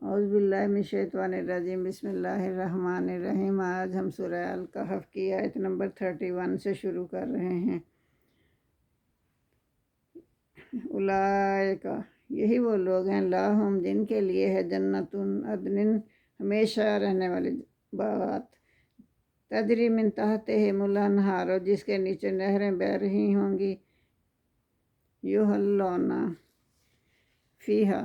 اعوذ باللہ من الشیطان الرجیم، بسم اللہ الرحمن الرحیم۔ آج ہم سورہ الکہف کی آیت نمبر 31 سے شروع کر رہے ہیں۔ اولئک، یہی وہ لوگ ہیں، لاہم، جن کے لیے ہے جنت عدن، ہمیشہ رہنے والے باغات، تجری من تحتہم الانہار، جس کے نیچے نہریں بہہ رہی ہوں گی، یحلون فیہا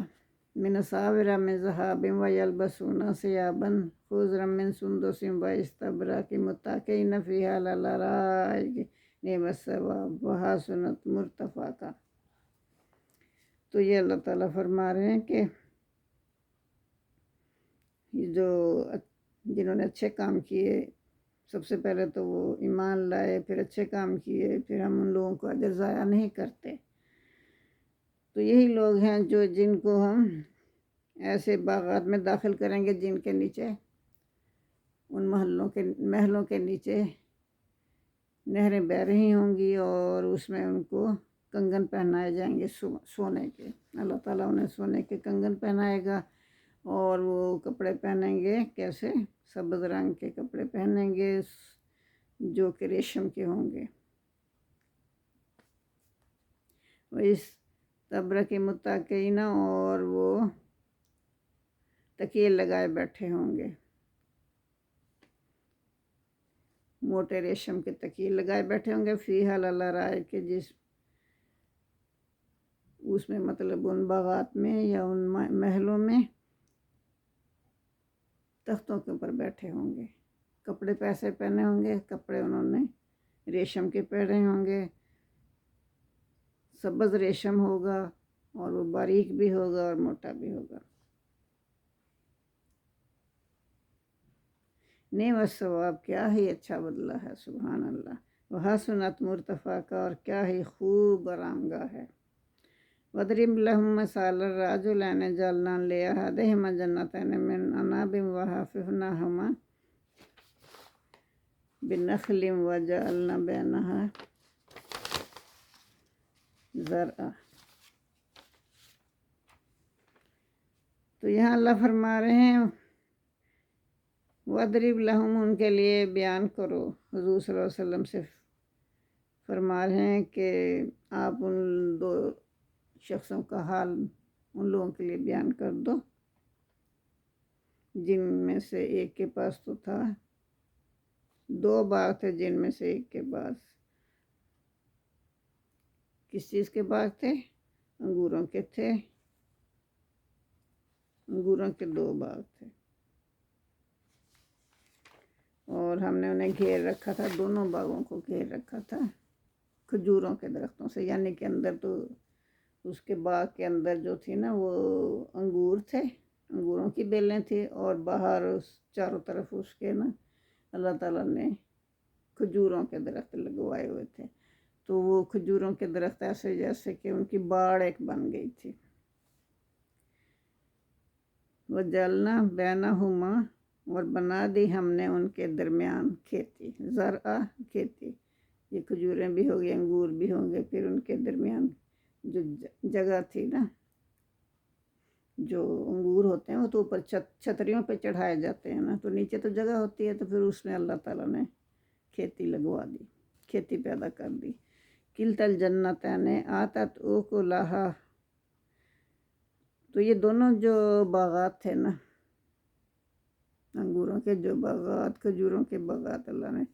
من اساور من ذہب ویلبسون ثیابا خضرا من سندس واستبرق متکئین فیہا علی الارائک نعم الثواب وحسنت مرتفقا۔ تو یہ اللہ تعالیٰ فرما رہے ہیں کہ جنہوں نے اچھے کام کیے، سب سے پہلے تو وہ ایمان لائے، پھر اچھے کام کیے، پھر ہم ان لوگوں کو اجر ضائع نہیں کرتے۔ تو یہی لوگ ہیں جن کو ہم ایسے باغات میں داخل کریں گے جن کے نیچے، ان محلوں کے نیچے نہریں بہہ رہی ہوں گی، اور اس میں ان کو کنگن پہنائے جائیں گے سونے کے۔ اللہ تعالیٰ انہیں سونے کے کنگن پہنائے گا، اور وہ کپڑے پہنیں گے کیسے؟ سبز رنگ کے کپڑے پہنیں گے جو کہ ریشم کے ہوں گے۔ وہ اس تبرہ کے متکئین، اور وہ تکیے لگائے بیٹھے ہوں گے، موٹے ریشم کے تکیے لگائے بیٹھے ہوں گے، فیہا علی الارائک، کے اس میں مطلب ان باغات میں یا ان محلوں میں تختوں کے اوپر بیٹھے ہوں گے۔ کپڑے پیسے پہنے ہوں گے، کپڑے انہوں نے ریشم کے پہنے ہوں گے، سبز ریشم ہوگا، اور وہ باریک بھی ہوگا اور موٹا بھی ہوگا۔ نعم الثواب، کیا ہی اچھا بدلہ ہے، سبحان اللہ۔ وحسنت مرتفقہ، اور کیا ہی خوب آرامگاہ ہے۔ وَاضْرِبْ لَهُم مَثَلَ الرَّجُلَيْنِ جَعَلْنَا لِأَحَدِهِمَا جَنَّتَيْنِ مِنْ أَعْنَابٍ وَحَفِظْنَاهُمَا بِنَخْلٍ وَجَعَلْنَا بَيْنَهَا زَرْعًا۔ تو یہاں اللہ فرما رہے ہیں، وَاضْرِبْ لَهُم، ان کے لیے بیان کرو، حضور صلی اللہ علیہ وسلم سے فرما رہے ہیں کہ آپ ان دو شخصوں کا حال ان لوگوں کے لیے بیان کر دو، جن میں سے ایک کے پاس تو تھا، دو باغ تھے، جن میں سے ایک کے پاس کس چیز کے باغ تھے؟ انگوروں کے تھے، انگوروں کے دو باغ تھے، اور ہم نے انہیں گھیر رکھا تھا، دونوں باغوں کو گھیر رکھا تھا کھجوروں کے درختوں سے، یعنی کہ اندر تو اس کے باغ کے اندر جو تھی نا وہ انگور تھے، انگوروں کی بیلیں تھی، اور باہر چاروں طرف اس کے نا اللہ تعالیٰ نے کھجوروں کے درخت لگوائے ہوئے تھے۔ تو وہ کھجوروں کے درخت ایسے جیسے کہ ان کی باڑ ایک بن گئی تھی۔ وَجَعَلْنَا بَيْنَهُمَا، اور بنا دی ہم نے ان کے درمیان کھیتی، زرعہ، کھیتی، یہ کھجوریں بھی ہو گئی، انگور بھی ہوں گے، پھر ان کے درمیان جو جگہ تھی نا، جو انگور ہوتے ہیں وہ تو اوپر چھتریوں پہ چڑھائے جاتے ہیں نا، تو نیچے تو جگہ ہوتی ہے، تو پھر اس میں اللہ تعالیٰ نے کھیتی لگوا دی، کھیتی پیدا کر دی۔ کلتا الجنتین آتت اکلہا، تو یہ دونوں جو باغات تھے نا، انگوروں کے جو باغات، کھجوروں کے باغات اللہ نے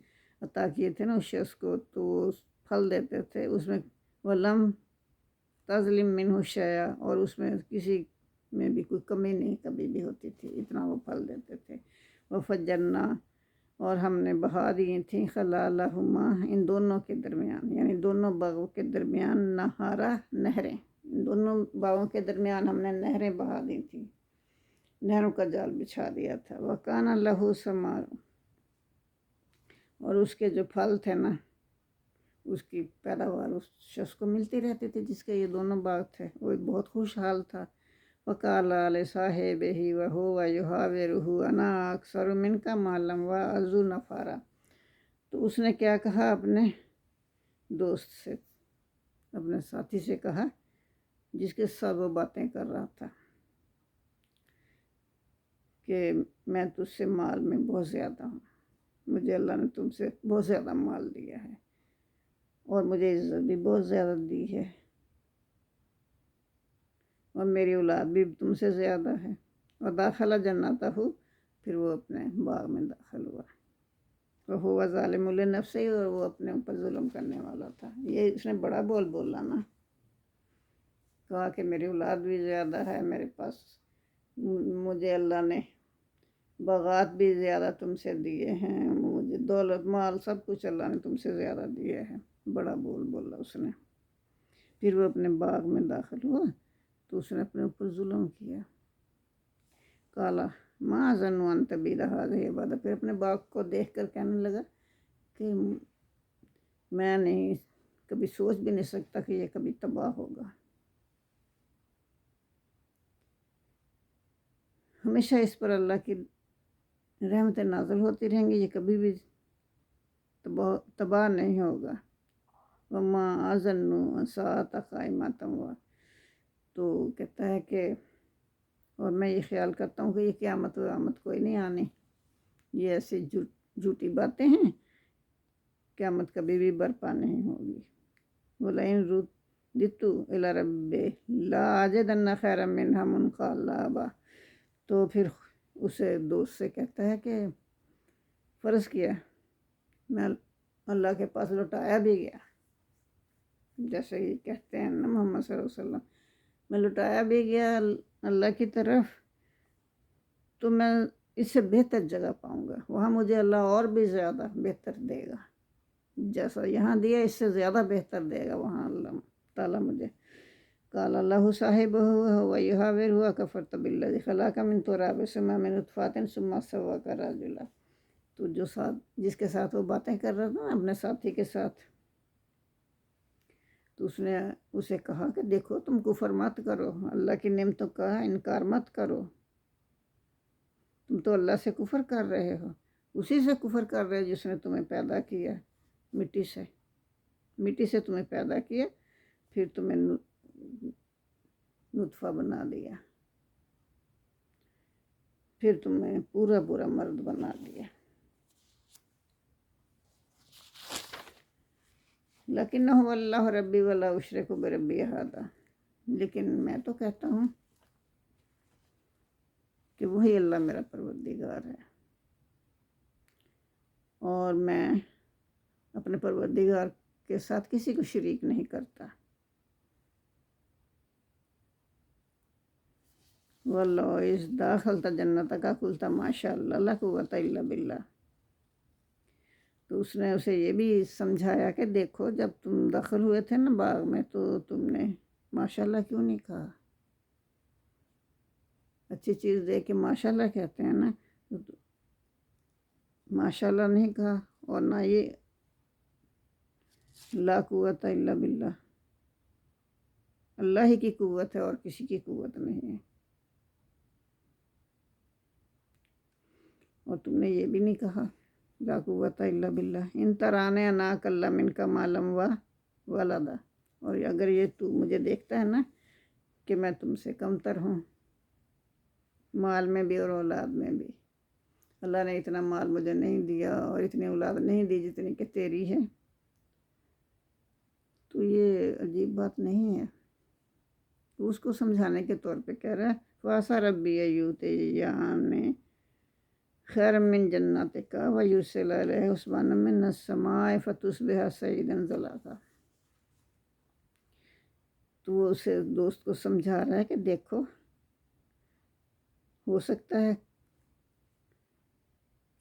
عطا کیے تھے نا اس شخص کو، تو وہ پھل دیتے تھے، اس میں وَلَمْ تَظْلِمْ مِنْهُ شَيْئًا، اور اس میں کسی میں بھی کوئی کمی نہیں کبھی بھی ہوتی تھی، اتنا وہ پھل دیتے تھے۔ وَفَجَّرْنَا، اور ہم نے بہا دی تھیں، خِلَالَهُمَا، ان دونوں کے درمیان، یعنی دونوں باغوں کے درمیان، نہارا، نہریں، دونوں باغوں کے درمیان ہم نے نہریں بہا دی تھیں، نہروں کا جال بچھا دیا تھا۔ وَكَانَ لَهُ ثَمَرٌ، اور اس کے جو پھل تھے نا، اس کی پیداوار اس شخص کو ملتی رہتی تھی جس کے یہ دونوں باغ تھے، وہ ایک بہت خوشحال تھا۔ وَقَالَ لِصَاحِبِهِ وَهُوَ يُحَاوِرُهُ أَنَا أَكْثَرُ مِنْكَ مَالًا وَأَعَزُّ نَفَرًا، تو اس نے کیا کہا اپنے دوست سے، اپنے ساتھی سے کہا، جس کے ساتھ وہ باتیں کر رہا تھا، کہ میں تجھ سے مال میں بہت زیادہ ہوں، مجھے اللہ نے تم سے بہت زیادہ مال دیا ہے اور مجھے عزت بھی بہت زیادہ دی ہے، اور میری اولاد بھی تم سے زیادہ ہے۔ اور داخلہ جنتہ ہو، پھر وہ اپنے باغ میں داخل ہوا، تو ہوا ظالم لنفسہ ہی، اور وہ اپنے اوپر ظلم کرنے والا تھا۔ یہ اس نے بڑا بول بولا نا، کہا کہ میری اولاد بھی زیادہ ہے میرے پاس، مجھے اللہ نے باغات بھی زیادہ تم سے دیے ہیں، مجھے دولت مال سب کچھ اللہ نے تم سے زیادہ دیے ہیں، بڑا بول بولا اس نے۔ پھر وہ اپنے باغ میں داخل ہوا تو اس نے اپنے اوپر ظلم کیا۔ کالا ما ظن ان تبید هذه ابدا، پھر اپنے باغ کو دیکھ کر کہنے لگا کہ میں نہیں کبھی سوچ بھی نہیں سکتا کہ یہ کبھی تباہ ہوگا۔ ہمیشہ اس پر اللہ کی رحمتیں نازل ہوتی رہیں گی، یہ کبھی بھی تباہ نہیں ہوگا۔ وما اظن الساعۃ قائمۃ، تو کہتا ہے کہ اور میں یہ خیال کرتا ہوں کہ یہ قیامت کوئی نہیں آنی، یہ ایسی جھوٹی باتیں ہیں، قیامت کبھی بھی برپا نہیں ہوگی۔ وَلَئِن رُدِّدتُّ إِلَىٰ رَبِّي لَأَجِدَنَّ خَيْرًا مِّنْهَا مُنقَلَبًا، تو پھر اسے دوست سے کہتا ہے کہ فرض کیا میں اللہ کے پاس لوٹایا بھی گیا، جیسے یہ کہتے ہیں نا محمد صلی اللہ علیہ وسلم، میں لوٹایا بھی گیا اللہ کی طرف، تو میں اس سے بہتر جگہ پاؤں گا، وہاں مجھے اللہ اور بھی زیادہ بہتر دے گا، جیسا یہاں دیا اس سے زیادہ بہتر دے گا وہاں اللہ تعالیٰ مجھے۔ قال اللہ صاحبہ ویحاورہ کفرت بالذی خلقک من تراب ثم من نطفۃ ثم سواک رجلا، تو جو جس کے ساتھ وہ باتیں کر رہا تھا نا اپنے ساتھی کے ساتھ، تو اس نے اسے کہا کہ دیکھو تم کفر مت کرو، اللہ کی نعمتوں کا انکار مت کرو، تم تو اللہ سے کفر کر رہے ہو، اسی سے کفر کر رہے ہو جس نے تمہیں پیدا کیا مٹی سے تمہیں پیدا کیا، پھر تمہیں نطفہ بنا دیا، پھر تمہیں پورا مرد بنا دیا۔ لیکن هو اللہ ربی ولا اشرک بربی احد، لیکن میں تو کہتا ہوں کہ وہی اللہ میرا پروردگار ہے، اور میں اپنے پروردگار کے ساتھ کسی کو شریک نہیں کرتا۔ واللہ اذ دخلت جنتک قلت ما شاء اللہ لا قوۃ الا باللہ، تو اس نے اسے یہ بھی سمجھایا کہ دیکھو جب تم داخل ہوئے تھے نا باغ میں تو تم نے ماشاء اللہ کیوں نہیں کہا، اچھی چیز دیکھ کے ماشاء اللہ کہتے ہیں نا، ماشاء اللہ نہیں کہا، اور نہ یہ لا قوت الا باللہ، اللہ ہی کی قوت ہے اور کسی کی قوت نہیں ہے، اور تم نے یہ بھی نہیں کہا لا قوت الا باللہ ان ترانے انا اقل منک مالا و ولدا، اور اگر یہ تو مجھے دیکھتا ہے نا کہ میں تم سے کمتر ہوں مال میں بھی اور اولاد میں بھی، اللہ نے اتنا مال مجھے نہیں دیا اور اتنی اولاد نہیں دی جتنی کہ تیری ہے، تو یہ عجیب بات نہیں ہے۔ تو اس کو سمجھانے کے طور پہ کہہ رہا ہے وَعَسَىٰ رَبِّي أَن يُؤْتِيَنِ خَيْرًا مِّن جَنَّتِكَ وَيُرْسِلَ عَلَيْهَا حُسْبَانًا مِّنَ السَّمَاءِ فَتُصْبِحَ صَعِيدًا زَلَقًا، تو وہ اسے دوست کو سمجھا رہا ہے کہ دیکھو ہو سکتا ہے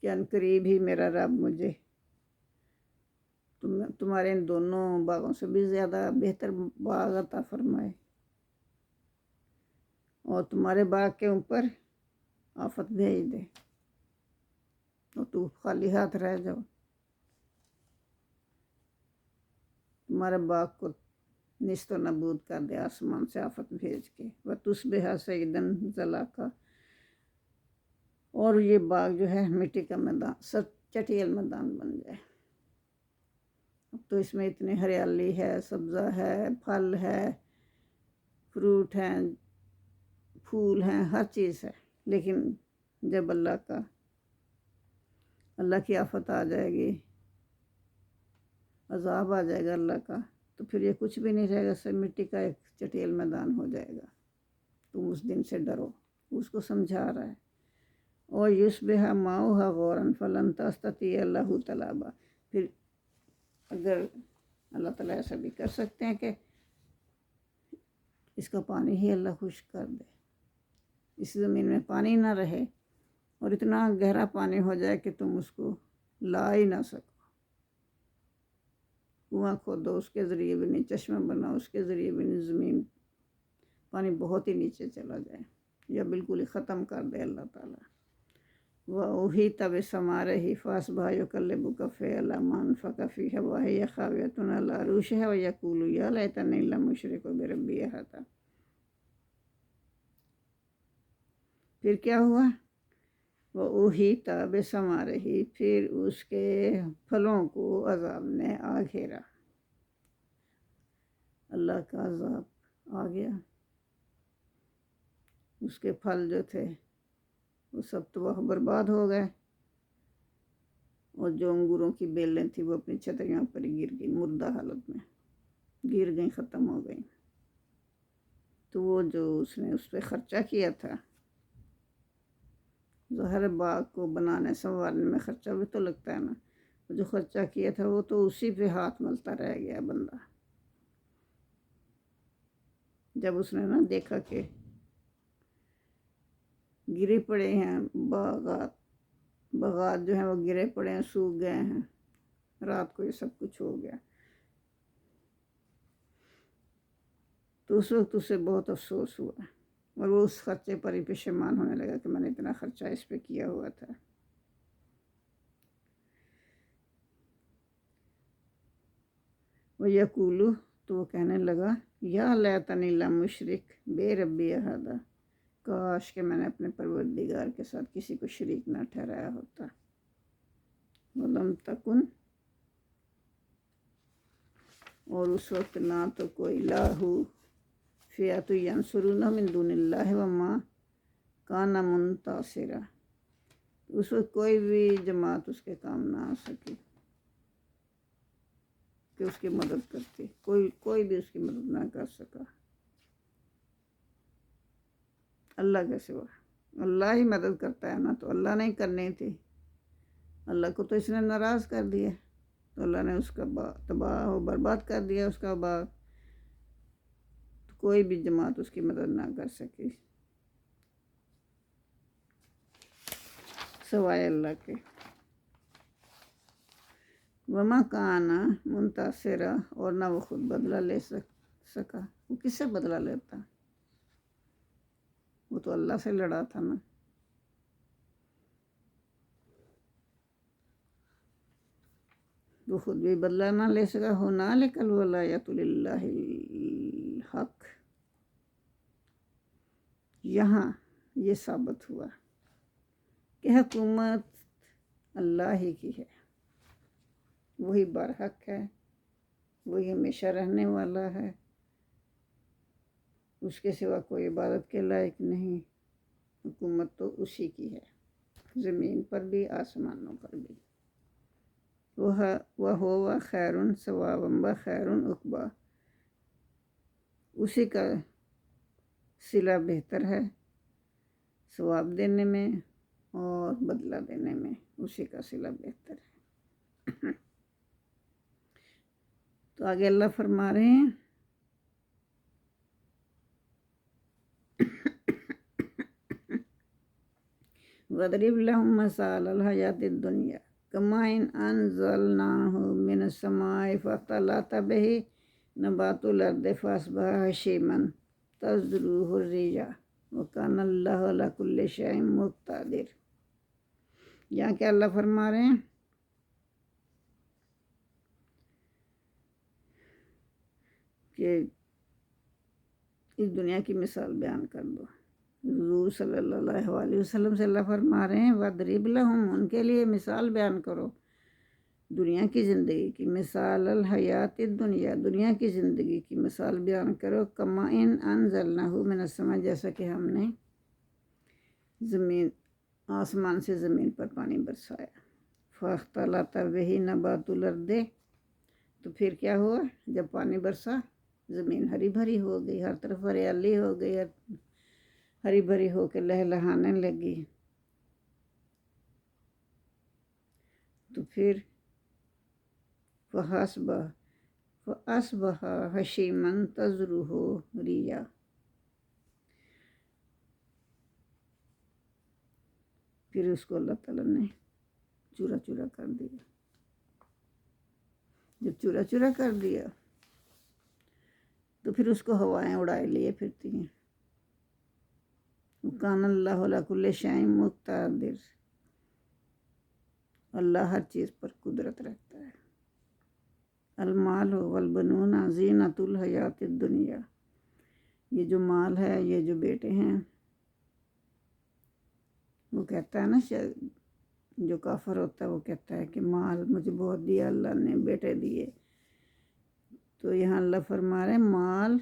کہ عنقریب ہی میرا رب مجھے تمہارے ان دونوں باغوں سے بھی زیادہ بہتر باغ عطا فرمائے، اور تمہارے باغ کے اوپر آفت بھیج دے اور تو خالی ہاتھ رہ جاؤ، تمہارے باغ کو نیست و نابود کر دے آسمان سے آفت بھیج کے، وَتُصْبِحَ صَعِيدًا زَلَقًا، اور یہ باغ جو ہے مٹی کا میدان چٹیل میدان بن جائے۔ اب تو اس میں اتنی ہریالی ہے، سبزہ ہے، پھل ہے، فروٹ ہیں، پھول ہیں، ہر چیز ہے، لیکن جب اللہ کی آفت آ جائے گی، عذاب آ جائے گا اللہ کا، تو پھر یہ کچھ بھی نہیں رہے گا، سب مٹی کا ایک چٹیل میدان ہو جائے گا۔ تم اس دن سے ڈرو، اس کو سمجھا رہا ہے۔ اور یصبح ماؤہا غوراً فلن تستطیع لہ طلبا، پھر اگر اللہ تعالیٰ ایسا بھی کر سکتے ہیں کہ اس کا پانی ہی اللہ خشک کر دے، اس زمین میں پانی نہ رہے، اور اتنا گہرا پانی ہو جائے کہ تم اس کو لا ہی نہ سکو، کنواں کھودو اس کے ذریعے بھی نہیں، چشمہ بناؤ اس کے ذریعے بھی نہیں، زمین پانی بہت ہی نیچے چلا جائے یا بالکل ہی ختم کر دے اللہ تعالیٰ۔ وَأُحِيطَ بِثَمَرِهِ فَأَصْبَحَ يُقَلِّبُ كَفَّيْهِ عَلَىٰ مَا أَنفَقَ فِيهَا وَهِيَ خَاوِيَةٌ عَلَىٰ عُرُوشِهَا وَيَقُولُ يَا لَيْتَنِي لَمْ أُشْرِكْ بِرَبِّي أَحَدًا۔ پھر کیا ہوا؟ وَأُحِيطَ بِثَمَرِهِ، پھر اس کے پھلوں کو عذاب نے آ گھیرا، اللہ کا عذاب آ گیا، اس کے پھل جو تھے وہ سب تباہ برباد ہو گئے، اور جو انگوروں کی بیلیں تھیں وہ اپنی چھتریوں پر ہی گر گئی، مردہ حالت میں گر گئیں، ختم ہو گئیں۔ تو وہ جو اس نے اس پہ خرچہ کیا تھا، ظاہر باغ کو بنانے سنوارنے میں خرچہ بھی تو لگتا ہے نا، جو خرچہ کیا تھا وہ تو اسی پہ ہاتھ ملتا رہ گیا بندہ۔ جب اس نے نا دیکھا کہ گرے پڑے ہیں باغات جو ہیں وہ گرے پڑے ہیں، سوکھ گئے ہیں، رات کو یہ سب کچھ ہو گیا، تو اس وقت اسے بہت افسوس ہوا، اور وہ اس خرچے پر ہی پشیمان ہونے لگا کہ میں نے اتنا خرچہ اس پہ کیا ہوا تھا۔ وَيَقُولُ، تو وہ کہنے لگا، یا لیتنی لم اشرک بے ربی احدا، کاش کہ میں نے اپنے پروردگار کے ساتھ کسی کو شریک نہ ٹھہرایا ہوتا۔ وَلَمْ تَكُنْ، اور اس وقت نہ تو کوئی لاہو فئۃ ینصرونہ من دون اللہ وما کان منتصرا، اس وقت کوئی بھی جماعت اس کے کام نہ آ سکی کہ اس کی مدد کرتی، کوئی بھی اس کی مدد نہ کر سکا اللہ کے سوا۔ اللہ ہی مدد کرتا ہے نا، تو اللہ نے ہی کرنی تھی، اللہ کو تو اس نے ناراض کر دیا، تو اللہ نے اس کا تباہ و برباد کر دیا اس کا باغ، تو کوئی بھی جماعت اس کی مدد نہ کر سکی سوائے اللہ کے۔ وما کان منتصرا، اور نہ وہ خود بدلہ لے سکا، وہ کس سے بدلہ لیتا؟ وہ تو اللہ سے لڑا تھا نا۔ وہ خود بھی بدلہ نہ لے سکا۔ ہنالک الولایۃ للہ الحق، یہاں یہ ثابت ہوا کہ حکومت اللہ ہی کی ہے، وہی برحق ہے، وہی ہمیشہ رہنے والا ہے، اس کے سوا کوئی عبادت کے لائق نہیں، حکومت تو اسی کی ہے، زمین پر بھی آسمانوں پر بھی۔ وَهُوَ خَيْرٌ ثَوَابًا وَخَيْرٌ عُقْبًا، اسی کا صلہ بہتر ہے ثواب دینے میں اور بدلہ دینے میں، اسی کا صلہ بہتر ہے۔ تو آگے اللہ فرما رہے ہیں، وَاضْرِبْ لَهُم مَّثَلَ الْحَيَاةِ الدُّنْيَا كَمَاءٍ أَنزَلْنَاهُ مِنَ السَّمَاءِ فَاخْتَلَطَ بِهِ نَبَاتُ الْأَرْضِ فَأَصْبَحَ هَشِيمًا تَذْرُوهُ الرِّيَاحُ وَكَانَ اللَّهُ عَلَىٰ كُلِّ شَيْءٍ مُقْتَدِرٌ۔ یہاں کیا اللہ فرما رہے ہیں کہ اس دنیا کی مثال بیان کر دو۔ حضور صلی اللہ علیہ وسلم سے اللہ فرما رہے ہیں، وَاضْرِبْ لَهُم، ان کے لیے مثال بیان کرو دنیا کی زندگی کی، مثال الحیات الدنیا، دنیا کی زندگی کی مثال بیان کرو، کماء انزلناہ من السماء، جیسا کہ ہم نے آسمان سے زمین پر پانی برسایا۔ فاختلط بہ نبات الارض، تو پھر کیا ہوا؟ جب پانی برسا زمین ہری بھری ہو گئی، ہر طرف ہریالی ہو گئی، ہری بھری ہو کے لہلہانے لگی۔ تو پھر فَأَصْبَحَ حَشِيمًا تَذْرُوهُ الرِّيَاحُ، پھر اس کو اللہ تعالیٰ نے چورا چورا کر دیا۔ جب چورا چورا کر دیا تو پھر اس کو ہوائیں اڑائے لیے پھرتی ہیں۔ وَكَانَ اللَّهُ عَلَىٰ كُلِّ شَيْءٍ مُقْتَدِرٌ، اللہ ہر چیز پر قدرت رکھتا ہے۔ المال والبنون زینۃ الحیات الدنیا، یہ جو مال ہے، یہ جو بیٹے ہیں، وہ کہتا ہے نا، جو کافر ہوتا ہے وہ کہتا ہے کہ مال مجھے بہت دیا اللہ نے، بیٹے دیے۔ تو یہاں اللہ فرما رہے ہیں مال،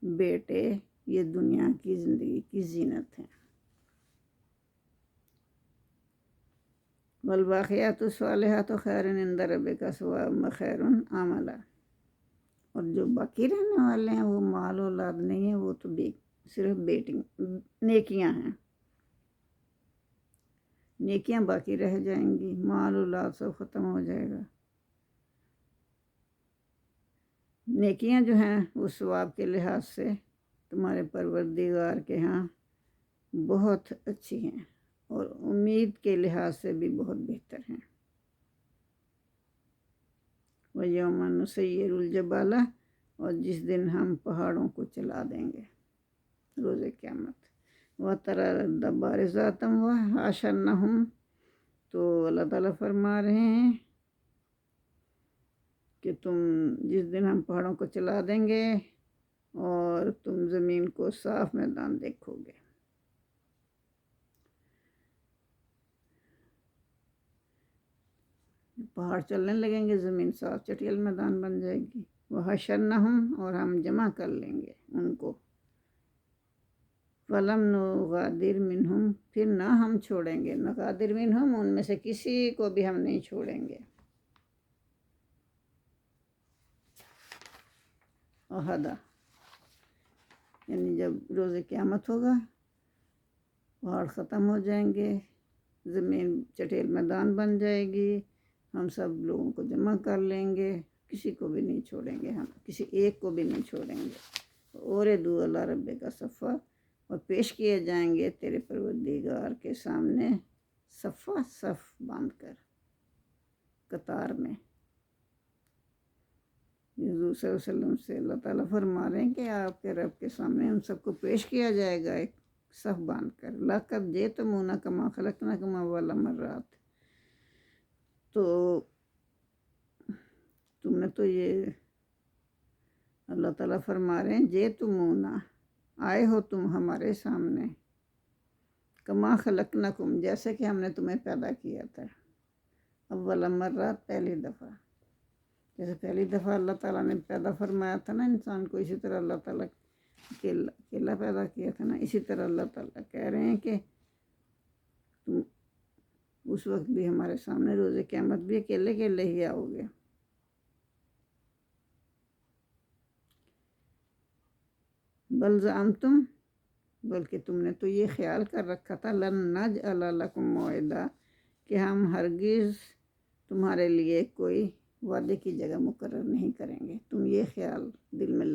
بیٹے، یہ دنیا کی زندگی کی زینت ہے۔ والباقیات الصالحات خیر عند ربک ثوابا وخیر املا، اور جو باقی رہنے والے ہیں وہ مال اولاد نہیں ہے، وہ تو صرف نیکیاں ہیں۔ نیکیاں باقی رہ جائیں گی، مال اولاد سب ختم ہو جائے گا۔ نیکیاں جو ہیں وہ ثواب کے لحاظ سے تمہارے پروردگار کے ہاں بہت اچھی ہیں، اور امید کے لحاظ سے بھی بہت بہتر ہیں۔ وَيَوْمَ نُسَيِّرُ الْجِبَالَ، اور جس دن ہم پہاڑوں کو چلا دیں گے روز قیامت۔ وَتَرَى الْأَرْضَ بَارِزَةً وَحَشَرْنَاهُمْ، تو اللہ تعالیٰ فرما رہے ہیں کہ تم جس دن ہم پہاڑوں کو چلا دیں گے اور تم زمین کو صاف میدان دیکھو گے۔ پہاڑ چلنے لگیں گے، زمین صاف چٹیل میدان بن جائے گی۔ وَحَشَرْنَاهُمْ، اور ہم جمع کر لیں گے ان کو۔ فَلَمْ نُغَادِرْ مِنْهُمْ، پھر نہ ہم چھوڑیں گے، نغادر منہم، ان میں سے کسی کو بھی ہم نہیں چھوڑیں گے۔ احدا، یعنی جب روز قیامت ہوگا، پہاڑ ختم ہو جائیں گے، زمین چٹیل میدان بن جائے گی، ہم سب لوگوں کو جمع کر لیں گے، کسی کو بھی نہیں چھوڑیں گے، ہم کسی ایک کو بھی نہیں چھوڑیں گے۔ اور دو اللہ رب کا صفا، اور پیش کیے جائیں گے تیرے پروردگار کے سامنے صفا، صف باندھ کر، قطار میں۔ حضور صلی اللہ علیہ وسلم سے اللہ تعالیٰ فرما رہے ہیں کہ آپ کے رب کے سامنے ہم سب کو پیش کیا جائے گا ایک صف باندھ کر۔ لَقَدْ جِئْتُمُونَا كَمَا خَلَقْنَاكُمْ أَوَّلَ مَرَّةٍ، تو تم نے تو یہ، اللہ تعالیٰ فرما رہے ہیں جِئْتُمُونَا، آئے ہو تم ہمارے سامنے، کما خلقناکم، جیسے کہ ہم نے تمہیں پیدا کیا تھا، اول مرہ، پہلی دفعہ۔ جیسے پہلی دفعہ اللہ تعالیٰ نے پیدا فرمایا تھا نا انسان کو، اسی طرح اللہ تعالیٰ اکیلا پیدا کیا تھا نا، اسی طرح اللہ تعالیٰ کہہ رہے ہیں کہ تم اس وقت بھی ہمارے سامنے روز قیامت بھی اکیلے اکیلے ہی آؤ گے۔ بل زعمتم، بلکہ تم نے تو یہ خیال کر رکھا تھا، لن نجعل لکم موعدا، کہ ہم ہرگز تمہارے لیے کوئی وعدے کی جگہ مقرر نہیں کریں گے۔ تم یہ خیال دل میں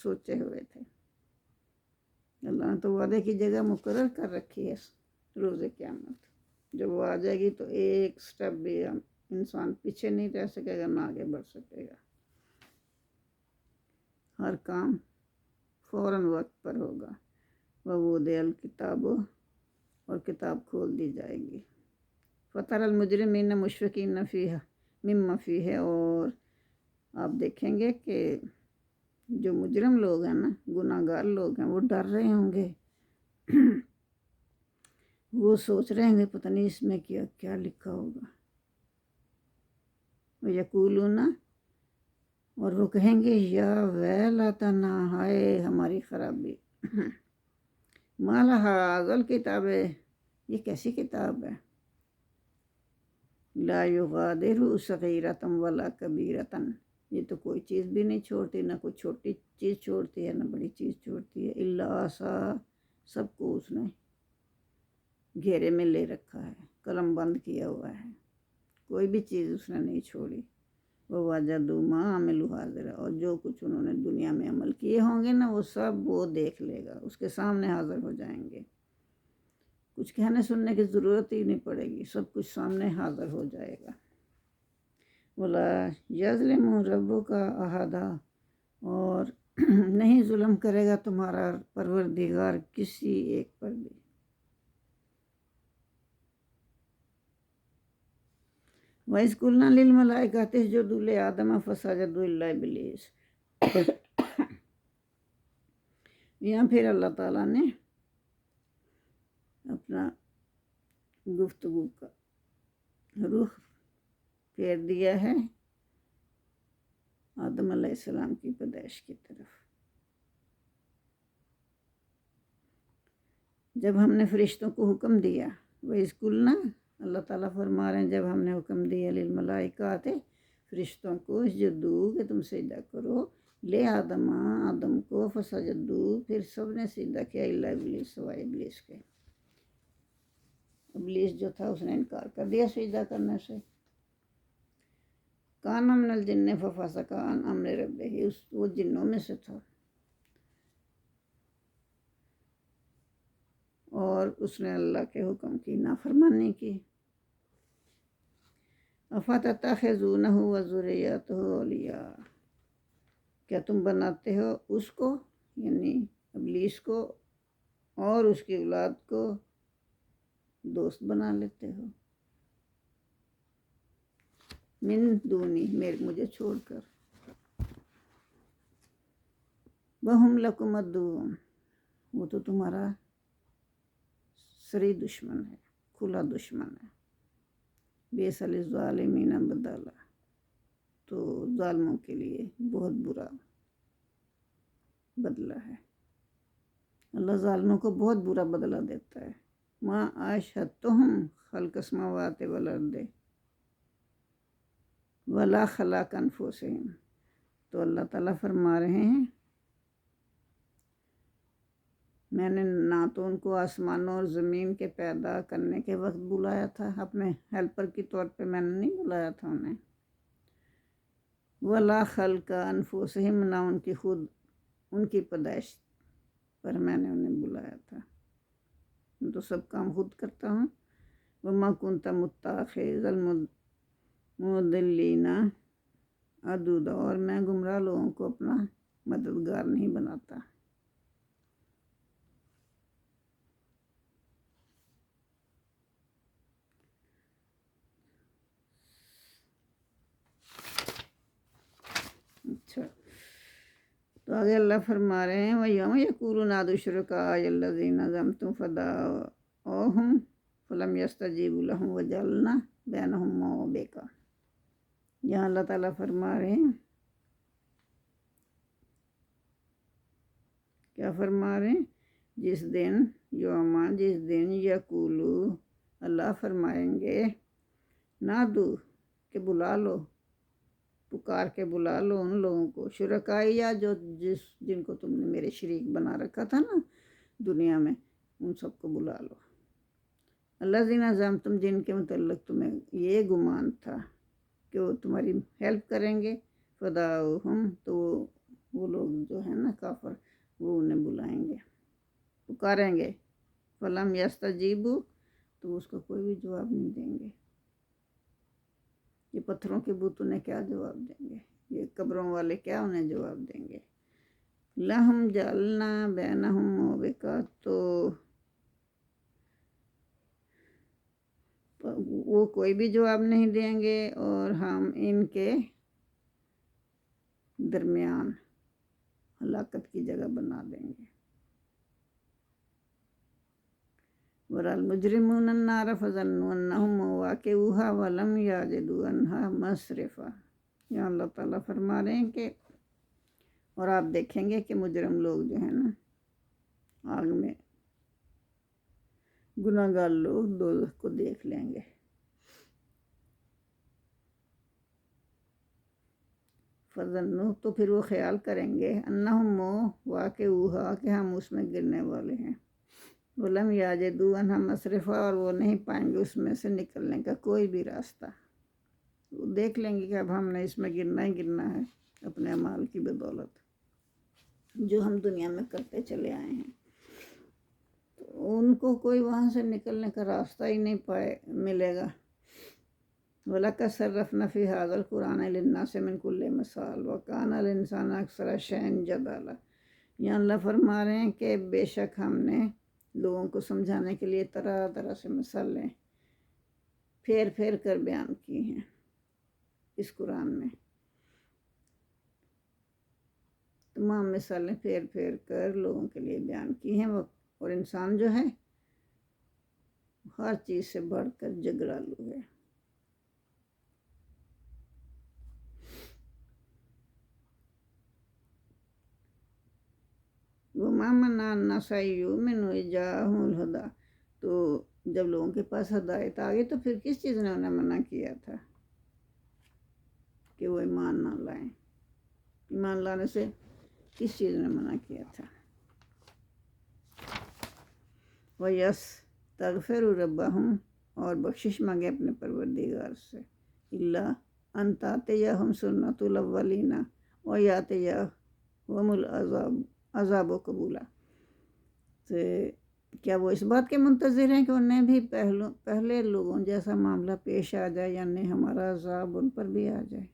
سوچے ہوئے تھے، اللہ نے تو وعدے کی جگہ مقرر کر رکھی ہے روز قیامت۔ جب وہ آ جائے گی تو ایک سٹیپ بھی انسان پیچھے نہیں رہ سکے گا، نہ آگے بڑھ سکے گا۔ ہر کام فوراً وقت پر ہوگا۔ وَوُضِعَ الْكِتَابُ، اور کتاب کھول دی جائے گی۔ فَتَرَى الْمُجْرِمِينَ مُشْفِقِينَ مِمَّا فِيهِ، اور آپ دیکھیں گے کہ جو مجرم لوگ ہیں نا، گناہ گار لوگ ہیں، وہ ڈر رہے ہوں گے، وہ سوچ رہے ہوں گے پتہ نہیں اس میں کیا لکھا ہوگا۔ وَيَقُولُونَ، اور وہ کہیں گے یا ویلتنا، ہائے ہماری خرابی، ما لہذا الکتاب یہ کیسی کتاب ہے؟ لا یغادر صغیرۃ ولا کبیرۃ، یہ تو کوئی چیز بھی نہیں چھوڑتی، نہ کوئی چھوٹی چیز چھوڑتی ہے نہ بڑی چیز چھوڑتی ہے، الا احصاھا، سب کو اس نے گھیرے میں لے رکھا ہے، قلم بند کیا ہوا ہے، کوئی بھی چیز اس نے نہیں چھوڑی۔ وَوَجَدُوا مَا عَمِلُوا حاضرا، اور جو کچھ انہوں نے دنیا میں عمل کیے ہوں گے نا، وہ سب وہ دیکھ لے گا، اس کے سامنے حاضر ہو جائیں گے، کچھ کہنے سننے کی ضرورت ہی نہیں پڑے گی، سب کچھ سامنے حاضر ہو جائے گا۔ وَلَا يَظْلِمُ رَبُّكَ أَحَدًا، اور نہیں ظلم کرے گا تمہارا پروردگار کسی ایک پر بھی۔ وَإِذْ قُلْنَا لِلْمَلَائِكَةِ اسْجُدُوا لِآدَمَ فَسَجَدُوا إِلَّا إِبْلِيسَ، یہاں پھر اللہ تعالیٰ نے اپنا گفتگو کا رخ پھیر دیا ہے آدم علیہ السلام کی پیدائش کی طرف۔ جب ہم نے فرشتوں کو حکم دیا، وَإِذْ قُلْنَا، اللہ تعالیٰ فرما رہے ہیں جب ہم نے حکم دیا للملائکات، فرشتوں کو، اسجدوا، کہ تم سجدہ کرو، لے آدم کو، فسجدوا، پھر سب نے سجدہ کیا، الا ابلیس، سوائے ابلیس کے۔ ابلیس جو تھا اس نے انکار کر دیا سجدہ کرنے سے۔ کان من الجن ففسق عن امر ربہ، وہ جنوں میں سے تھا اور اس نے اللہ کے حکم کی نافرمانی کی۔ افتتخذونہ وذریتہ اولیاء، کیا تم بناتے ہو اس کو، یعنی ابلیس کو، اور اس کی اولاد کو دوست بنا لیتے ہو، من دونی، مجھے چھوڑ کر، وہم لکم عدو، وہ تو تمہارا سری دشمن ہے، کھلا دشمن ہے۔ بیس للظالمین بدلا، تو ظالموں کے لیے بہت برا بدلہ ہے، اللہ ظالموں کو بہت برا بدلہ دیتا ہے۔ ما اشہدتہم خلق السماوات والارض ولا خلق انفسہم، تو اللہ تعالیٰ فرما رہے ہیں میں نے نہ تو ان کو آسمانوں اور زمین کے پیدا کرنے کے وقت بلایا تھا، اپنے ہیلپر کی طور پہ میں نے نہیں بلایا تھا انہیں، ولا خلق انفسہم، نہ ان کی پیدائش پر میں نے انہیں بلایا تھا، میں تو سب کام خود کرتا ہوں۔ وما کنت متخذ المضلین عضدا، اور میں گمراہ لوگوں کو اپنا مددگار نہیں بناتا۔ اچھا، تو آگے اللہ فرما رہے ہیں وَيَوْمَ يَقُولُ نَادُوا شُرَكَائِيَ الَّذِينَ زَعَمْتُمْ فَدَعَوْهُمْ فَلَمْ يَسْتَجِيبُوا لَهُمْ وَجَعَلْنَا بَيْنَهُمْ مَوْبِقًا، یہاں اللہ تعالیٰ فرما رہے ہیں، کیا فرما رہے ہیں؟ جس دن یقولو، اللہ فرمائیں گے، نادو، کہ بلا لو، پکار کے بلا لو ان لوگوں کو، شرکائیہ، جن کو تم نے میرے شریک بنا رکھا تھا نا دنیا میں، ان سب کو بلا لو۔ الذین زعمتم، جن کے متعلق تمہیں یہ گمان تھا کہ وہ تمہاری ہیلپ کریں گے، فدعوہم، تو وہ لوگ جو ہیں نا کافر، وہ انہیں بلائیں گے، پکاریں گے، فلم یستجیبوا، تو اس کا کوئی بھی جواب نہیں دیں گے۔ یہ پتھروں کے بت انہیں کیا جواب دیں گے، یہ قبروں والے کیا انہیں جواب دیں گے۔ لہم جعلنا بینہم موبقا، تو وہ کوئی بھی جواب نہیں دیں گے، اور ہم ان کے درمیان ہلاکت کی جگہ بنا دیں گے۔ وَرَأَى الْمُجْرِمُونَ النَّارَ فَظَنُّوا أَنَّهُمْ مُوَاقِعُوهَا وَلَمْ يَجِدُوا عَنْهَا مَصْرِفًا، یہاں اللہ تعالیٰ فرما رہے ہیں کہ اور آپ دیکھیں گے کہ مجرم لوگ جو ہیں نا آگ میں گناہ گار لوگ دوزخ کو دیکھ لیں گے۔ فظنوا تو پھر وہ خیال کریں گے، انہم واقعوہا کہ ہم اس میں گرنے والے ہیں، ولم یجدوا عنہا مصرفا اور وہ نہیں پائیں گے اس میں سے نکلنے کا کوئی بھی راستہ۔ وہ دیکھ لیں گے کہ اب ہم نے اس میں گرنا ہی گرنا ہے اپنے اعمال کی بدولت جو ہم دنیا میں کرتے چلے آئے ہیں، تو ان کو کوئی وہاں سے نکلنے کا راستہ ہی نہیں ملے گا۔ وَلَقَدْ صَرَّفْنَا فِي هَذَا الْقُرْآنِ لِلنَّاسِ مِنْ كُلِّ مَثَلٍ وَكَانَ الْإِنسَانُ أَكْثَرَ شَيْءٍ جَدَلًا۔ یہاں اللہ فرما رہے ہیں کہ بے شک ہم نے لوگوں کو سمجھانے کے لیے طرح طرح سے مثالیں پھیر پھیر کر بیان کی ہیں اس قرآن میں، تمام مثالیں پھیر پھیر کر لوگوں کے لیے بیان کی ہیں، اور انسان جو ہے ہر چیز سے بڑھ کر جھگڑالو ہے۔ وَمَا مَنَعَ النَّاسَ أَن يُؤْمِنُوا إِذْ جَاءَهُمُ الْهُدَىٰ، تو جب لوگوں کے پاس ہدایت آ گئی تو پھر کس چیز نے انہیں منع کیا تھا کہ وہ ایمان نہ لائیں؟ ایمان لانے سے کس چیز نے منع کیا تھا؟ وَيَسْتَغْفِرُوا رَبَّهُمْ، اور بخشش مانگے اپنے پروردگار سے، إِلَّا أَن تَأْتِيَهُمْ سُنَّةُ الْأَوَّلِينَ وَيَأْتِيَهُمُ الْعَذَابُ قَبُولًا۔ تو کیا وہ اس بات کے منتظر ہیں کہ انہیں بھی پہلے لوگوں جیسا معاملہ پیش آ جائے، یعنی ہمارا عذاب ان پر بھی آ جائے؟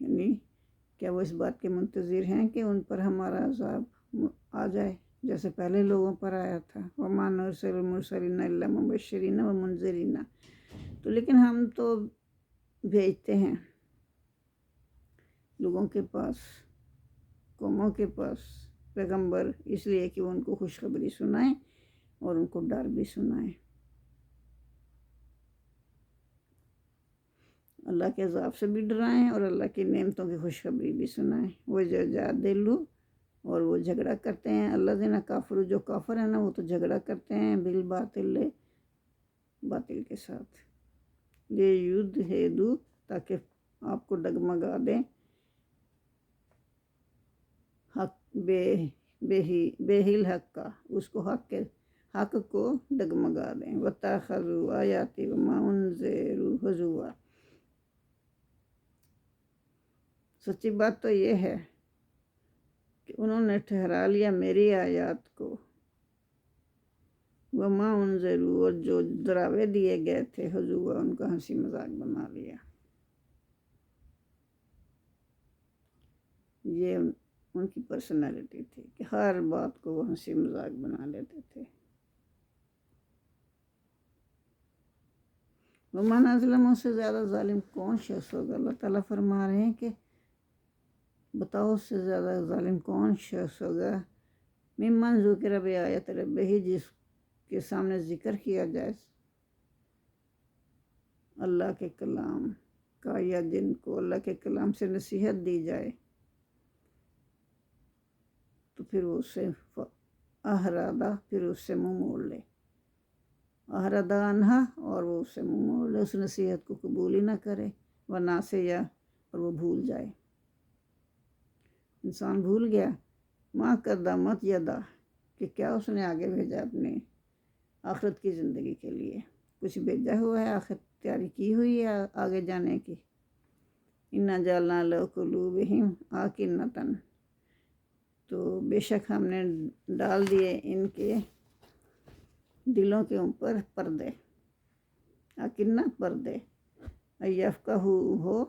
یعنی کیا وہ اس بات کے منتظر ہیں کہ ان پر ہمارا عذاب آ جائے جیسے پہلے لوگوں پر آیا تھا؟ وَمَا نُرْسِلُ الْمُرْسَلِينَ إِلَّا مُبَشِّرِينَ وَمُنذِرِينَ، تو لیکن ہم تو بھیجتے ہیں لوگوں کے پاس، قوموں کے پاس پیغمبر، اس لیے کہ وہ ان کو خوشخبری سنائیں اور ان کو ڈر بھی سنائیں، اللہ کے عذاب سے بھی ڈرائیں اور اللہ کی نعمتوں کی خوشخبری بھی سنائیں۔ وَيُجَادِلُ، اور وہ جھگڑا کرتے ہیں، الذین کفروا، جو کافر ہیں نا وہ تو جھگڑا کرتے ہیں، بالباطل، باطل کے ساتھ، لیدحضوا، تاکہ آپ کو ڈگمگا دیں، حق بے ہی حق کا، اس کو حق کو ڈگمگا دیں، وَاتَّخَذُوا آیَاتِی وَمَا أُنذِرُوا ہُزُوًا۔ سچی بات تو یہ ہے کہ انہوں نے ٹھہرا لیا میری آیات کو، وَمَا أُنذِرُوا، اور جو ڈراوے دیے گئے تھے، ہُزُوًا، ان کا ہنسی مذاق بنا لیا۔ یہ ان کی پرسنالٹی تھی کہ ہر بات کو وہ ہنسی مذاق بنا لیتے تھے۔ وَمَنْ أَظْلَمُ، اس سے زیادہ ظالم کون شخص ہوگا؟ اللہ تعالیٰ فرما رہے ہیں کہ بتاؤ اس سے زیادہ ظالم کون شخص ہوگا، ممن ذکر بآیات ربہ، جس کے سامنے ذکر کیا جائے اللہ کے کلام کا، یا جن کو اللہ کے کلام سے نصیحت دی جائے تو پھر وہ اس سے احرادا، پھر اس سے منہ موڑ لے، احردا عنہا، اور وہ اس سے منہ موڑ لے، اس نصیحت کو قبول ہی نہ کرے، وناسیا، اور وہ بھول جائے۔ انسان بھول گیا، ما قدمت یدا، کہ کیا اس نے آگے بھیجا اپنے آخرت کی زندگی کے لیے، کچھ بھیجا ہوا ہے، آخرت تیاری کی ہوئی ہے آگے جانے کی۔ انا جعلنا علی قلوبہم اکنۃ، تو بے شک ہم نے ڈال دیے ان کے دلوں کے اوپر پردے، اکنہ پردے، یفقہوا ہو،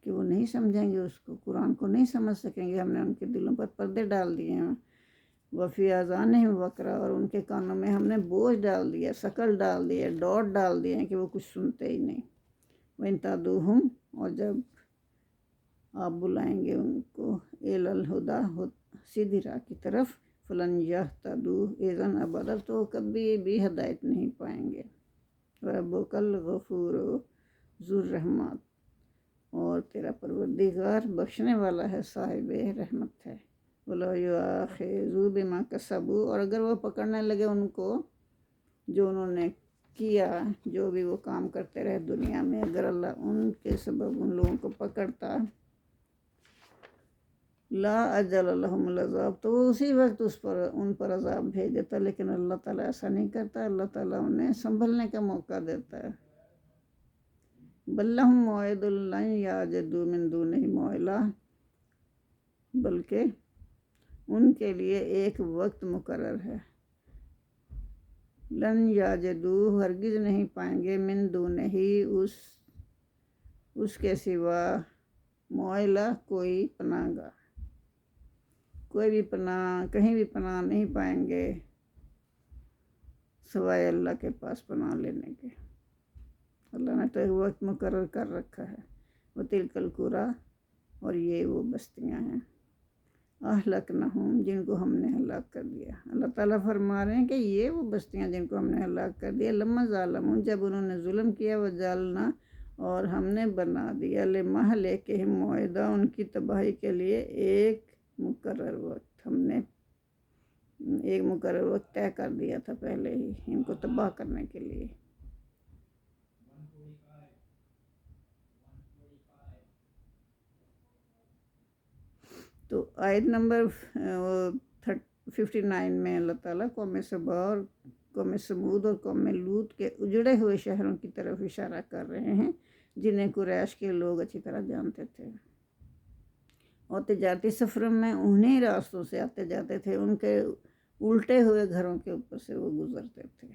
کہ وہ نہیں سمجھیں گے اس کو، قرآن کو نہیں سمجھ سکیں گے، ہم نے ان کے دلوں پر پردے ڈال دیے ہیں۔ وفی آذانہم وقرا، اور ان کے کانوں میں ہم نے بوجھ ڈال دیا، ثقل ڈال دیے، ڈوٹ ڈال دیے ہیں کہ وہ کچھ سنتے ہی نہیں۔ وَإِن تَدْعُوهُمْ، اور جب آپ بلائیں گے ان کو، إِلَى الْهُدَىٰ، سیدھی راہ کی طرف، فَلَنْ يَهْتَدُوا إِذًا أَبَدًا، تو کبھی بھی ہدایت نہیں پائیں گے۔ وَرَبُّكَ الْغَفُورُ ذُو الرَّحْمَةِ، اور تیرا پروردگار بخشنے والا ہے، صاحب رحمت ہے۔ وَلَوْ يُؤَاخِذُهُم بِمَا كَسَبُوا، اور اگر وہ پکڑنے لگے ان کو جو انہوں نے کیا، جو بھی وہ کام کرتے رہے دنیا میں، اگر اللہ ان کے سبب ان لوگوں کو پکڑتا، لا اجل لهم العذاب، تو وہ اسی وقت ان پر عذاب بھیج دیتا، لیکن اللہ تعالیٰ ایسا نہیں کرتا، اللہ تعالیٰ انہیں سنبھلنے کا موقع دیتا ہے۔ بل لهم موعد لن یجدوا من دونہ موئلہ، بلکہ ان کے لیے ایک وقت مقرر ہے، لن یجدوا، ہرگز نہیں پائیں گے، من دونہ، اس کے سوا، موئلہ، کوئی پناہ گاہ، کوئی بھی پناہ، کہیں بھی پناہ نہیں پائیں گے سوائے اللہ کے پاس پناہ لینے کے۔ اللہ نے تو ایک وقت مقرر کر رکھا ہے۔ وَتِلْكَ الْقُرَىٰ، اور یہ وہ بستیاں ہیں، اہلکنہم، جن کو ہم نے ہلاک کر دیا۔ اللہ تعالیٰ فرما رہے ہیں کہ یہ وہ بستیاں جن کو ہم نے ہلاک کر دیا، لما ظالمون، جب انہوں نے ظلم کیا، وجعلنا، اور ہم نے بنا دیا، لمہلکہم موعدا، ان کی تباہی کے لیے ایک مقرر وقت، ہم نے ایک مقرر وقت طے کر دیا تھا پہلے ہی ان کو تباہ کرنے کے لیے۔ تو آیت نمبر 59 میں اللہ تعالیٰ قوم سبا اور قوم سمود اور قوم لوط کے اجڑے ہوئے شہروں کی طرف اشارہ کر رہے ہیں، جنہیں قریش کے لوگ اچھی طرح جانتے تھے، اور تجارتی سفروں میں انہیں راستوں سے آتے جاتے تھے، ان کے الٹے ہوئے گھروں کے اوپر سے وہ گزرتے تھے،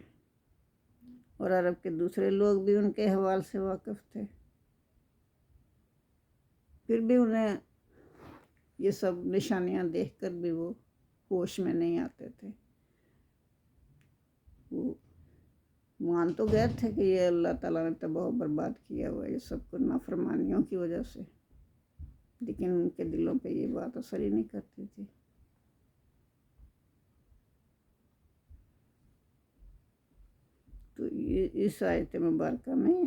اور عرب کے دوسرے لوگ بھی ان کے احوال سے واقف تھے، پھر بھی انہیں یہ سب نشانیاں دیکھ کر بھی وہ ہوش میں نہیں آتے تھے۔ وہ مان تو گئے تھے کہ یہ اللہ تعالیٰ نے تباہ و برباد کیا ہوا ہے یہ سب کو نافرمانیوں کی وجہ سے، لیکن ان کے دلوں پہ یہ بات اثر ہی نہیں کرتی تھی۔ تو یہ اس آیت مبارکہ میں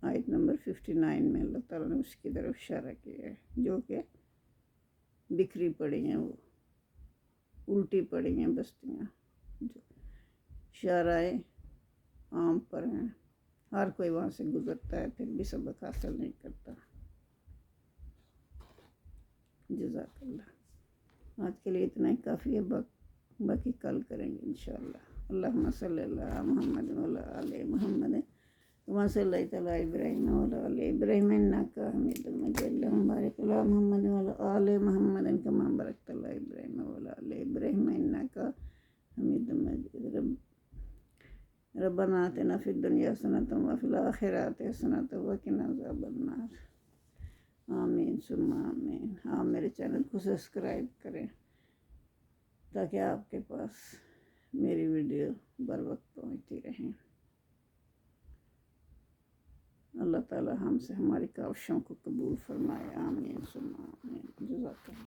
آیت نمبر 59 میں اللہ تعالیٰ نے اس کی طرف اشارہ کیا ہے، جو کہ بکھری پڑی ہیں، وہ الٹی پڑی ہیں بستیاں، جو شارع عام پر ہیں، ہر کوئی وہاں سے گزرتا ہے، پھر بھی سبق حاصل نہیں کرتا۔ جزاک اللہ۔ آج کے لیے اتنا ہی کافی ہے، باقی کل کریں گے انشاءاللہ۔ اللہم صلی اللہ محمد وعلی آل محمد کما صلیت علی ابراہیم وعلی آل ابراہیم انک حمید مجید، اللہم بارک علی محمد وعلی آل محمد کما بارکت علی ابراہیم وعلی آل ابراہیم انک حمید مجید۔ ربنا آتنا فی الدنیا حسنۃ وفی الآخرۃ حسنۃ وقنا عذاب النار۔ آمین ثم آمین۔ آپ میرے چینل کو سبسکرائب کریں تاکہ آپ کے پاس میری ویڈیو بر وقت پہنچتی رہیں۔ اللہ تعالی ہم سے ہماری کاوشوں کو قبول فرمائے، آمین ثم آمین۔ جزاک اللہ۔